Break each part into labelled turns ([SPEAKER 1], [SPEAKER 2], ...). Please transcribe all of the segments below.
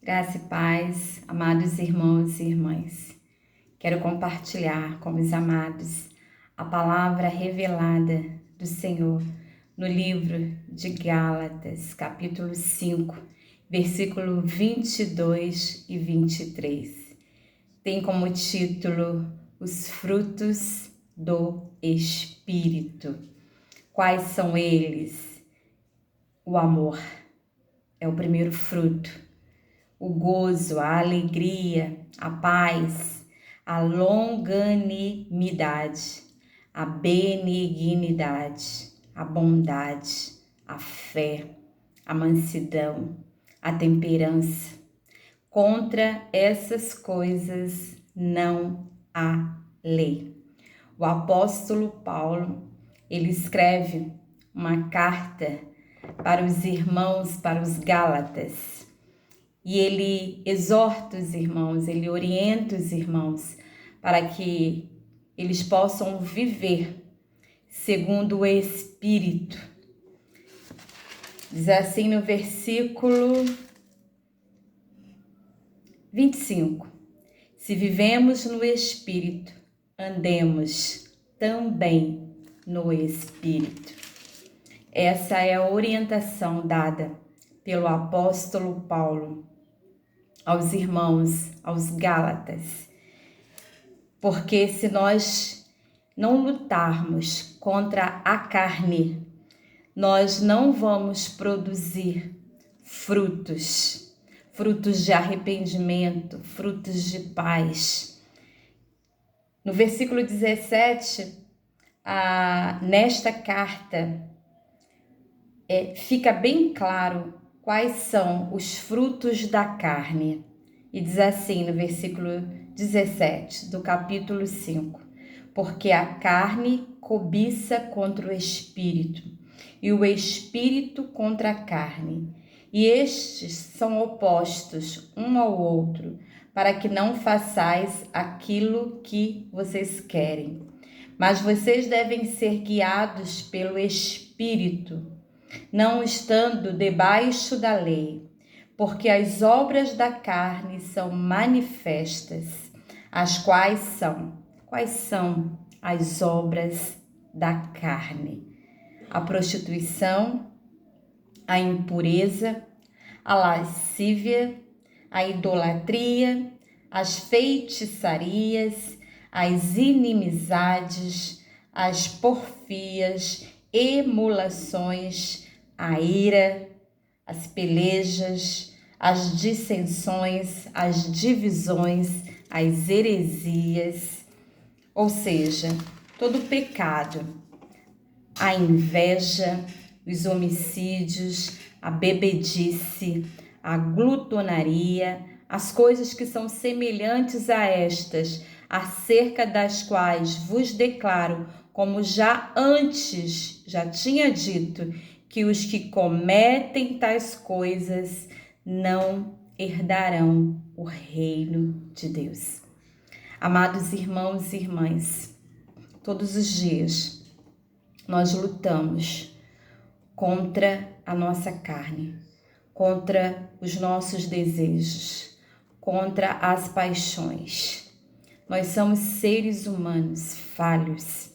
[SPEAKER 1] Graça e paz, amados irmãos e irmãs. Quero compartilhar com os amados a palavra revelada do Senhor no livro de Gálatas, capítulo 5, versículo 22 e 23. Tem como título Os frutos do Espírito. Quais são eles? O amor é o primeiro fruto. O gozo, a alegria, a paz, a longanimidade, a benignidade, a bondade, a fé, a mansidão, a temperança. Contra essas coisas não há lei. O apóstolo Paulo, ele escreve uma carta para os irmãos, para os Gálatas. E ele exorta os irmãos, ele orienta os irmãos para que eles possam viver segundo o Espírito. Diz assim no versículo 25: Se vivemos no Espírito, andemos também no Espírito. Essa é a orientação dada pelo apóstolo Paulo aos irmãos, aos Gálatas. Porque se nós não lutarmos contra a carne, nós não vamos produzir frutos de arrependimento, frutos de paz. No versículo 17, nesta carta, fica bem claro quais são os frutos da carne. E diz assim no versículo 17 do capítulo 5: Porque a carne cobiça contra o espírito, e o espírito contra a carne. E estes são opostos um ao outro, para que não façais aquilo que vocês querem. Mas vocês devem ser guiados pelo Espírito, não estando debaixo da lei, porque as obras da carne são manifestas, as quais são as obras da carne? A prostituição, a impureza, a lascívia, a idolatria, as feitiçarias, as inimizades, as porfias, emulações, a ira, as pelejas, as dissensões, as divisões, as heresias, ou seja, todo pecado, a inveja, os homicídios, a bebedice, a glutonaria, as coisas que são semelhantes a estas, acerca das quais vos declaro, como já tinha dito, que os que cometem tais coisas não herdarão o reino de Deus. Amados irmãos e irmãs, todos os dias nós lutamos contra a nossa carne, contra os nossos desejos, contra as paixões. Nós somos seres humanos falhos.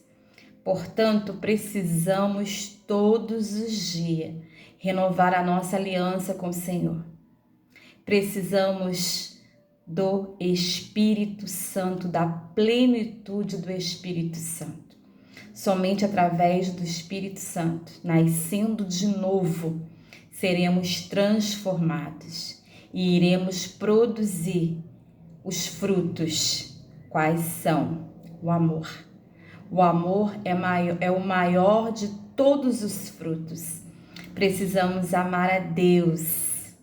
[SPEAKER 1] Portanto, precisamos todos os dias renovar a nossa aliança com o Senhor. Precisamos do Espírito Santo, da plenitude do Espírito Santo. Somente através do Espírito Santo, nascendo de novo, seremos transformados e iremos produzir os frutos. Quais são? O amor. O amor é o maior de todos os frutos. Precisamos amar a Deus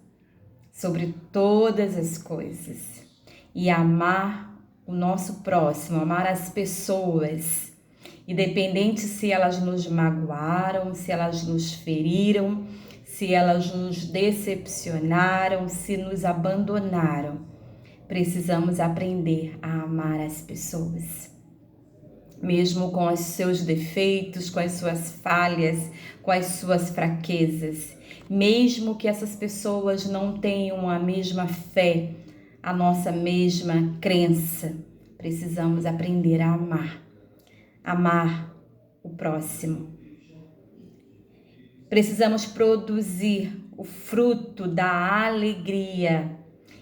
[SPEAKER 1] sobre todas as coisas e amar o nosso próximo, amar as pessoas, independente se elas nos magoaram, se elas nos feriram, se elas nos decepcionaram, se nos abandonaram. Precisamos aprender a amar as pessoas. mesmo com os seus defeitos, com as suas falhas, com as suas fraquezas. Mesmo que essas pessoas não tenham a mesma fé, a nossa mesma crença, precisamos aprender a amar o próximo. Precisamos produzir o fruto da alegria,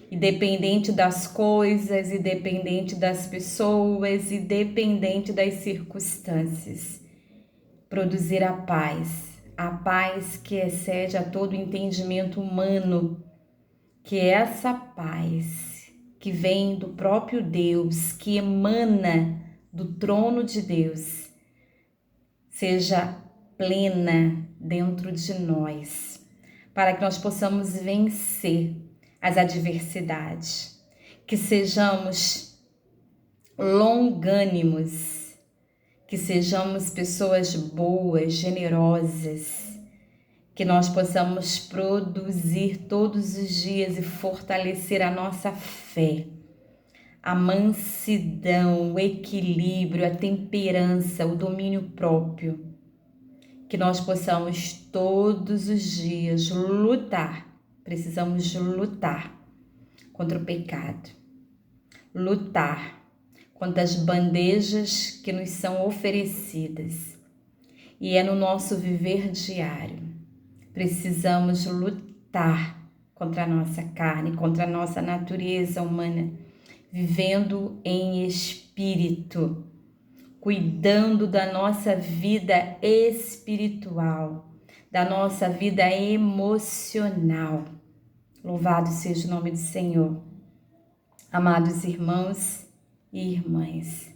[SPEAKER 1] independente das coisas, independente das pessoas, independente das circunstâncias. Produzir a paz que excede a todo entendimento humano, que é essa paz que vem do próprio Deus, que emana do trono de Deus, seja plena dentro de nós, para que nós possamos vencer as adversidades, que sejamos longânimos, que sejamos pessoas boas, generosas, que nós possamos produzir todos os dias e fortalecer a nossa fé, a mansidão, o equilíbrio, a temperança, o domínio próprio, que nós possamos todos os dias lutar. Precisamos lutar contra o pecado, lutar contra as bandejas que nos são oferecidas. E é no nosso viver diário. Precisamos lutar contra a nossa carne, contra a nossa natureza humana, vivendo em espírito, cuidando da nossa vida espiritual, da nossa vida emocional. Louvado seja o nome do Senhor. Amados irmãos e irmãs,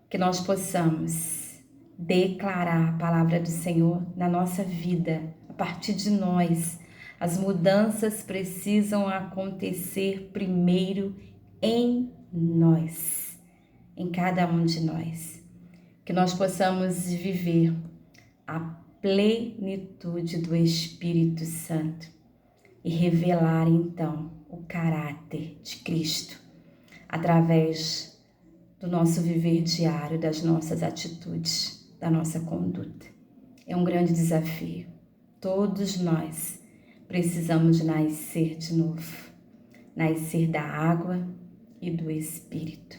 [SPEAKER 1] que nós possamos declarar a palavra do Senhor na nossa vida, a partir de nós. As mudanças precisam acontecer primeiro em nós, em cada um de nós. Que nós possamos viver a plenitude do Espírito Santo e revelar então o caráter de Cristo através do nosso viver diário, das nossas atitudes, da nossa conduta. É um grande desafio. Todos nós precisamos nascer de novo, nascer da água e do Espírito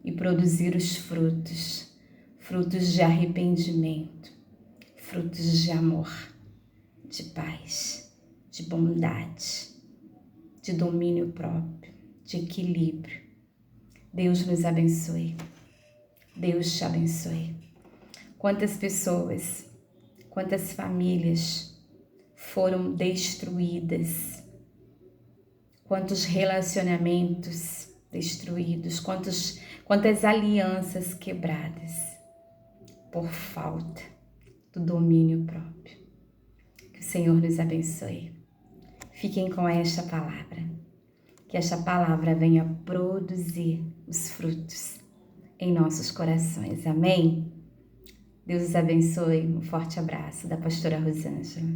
[SPEAKER 1] e produzir os frutos de arrependimento, frutos de amor, de paz, de bondade, de domínio próprio, de equilíbrio. Deus nos abençoe. Deus te abençoe. Quantas pessoas, quantas famílias foram destruídas, quantos relacionamentos destruídos, quantas alianças quebradas por falta do domínio próprio. Que o Senhor nos abençoe. Fiquem com esta palavra, que esta palavra venha produzir os frutos em nossos corações. Amém? Deus os abençoe. Um forte abraço da pastora Rosângela.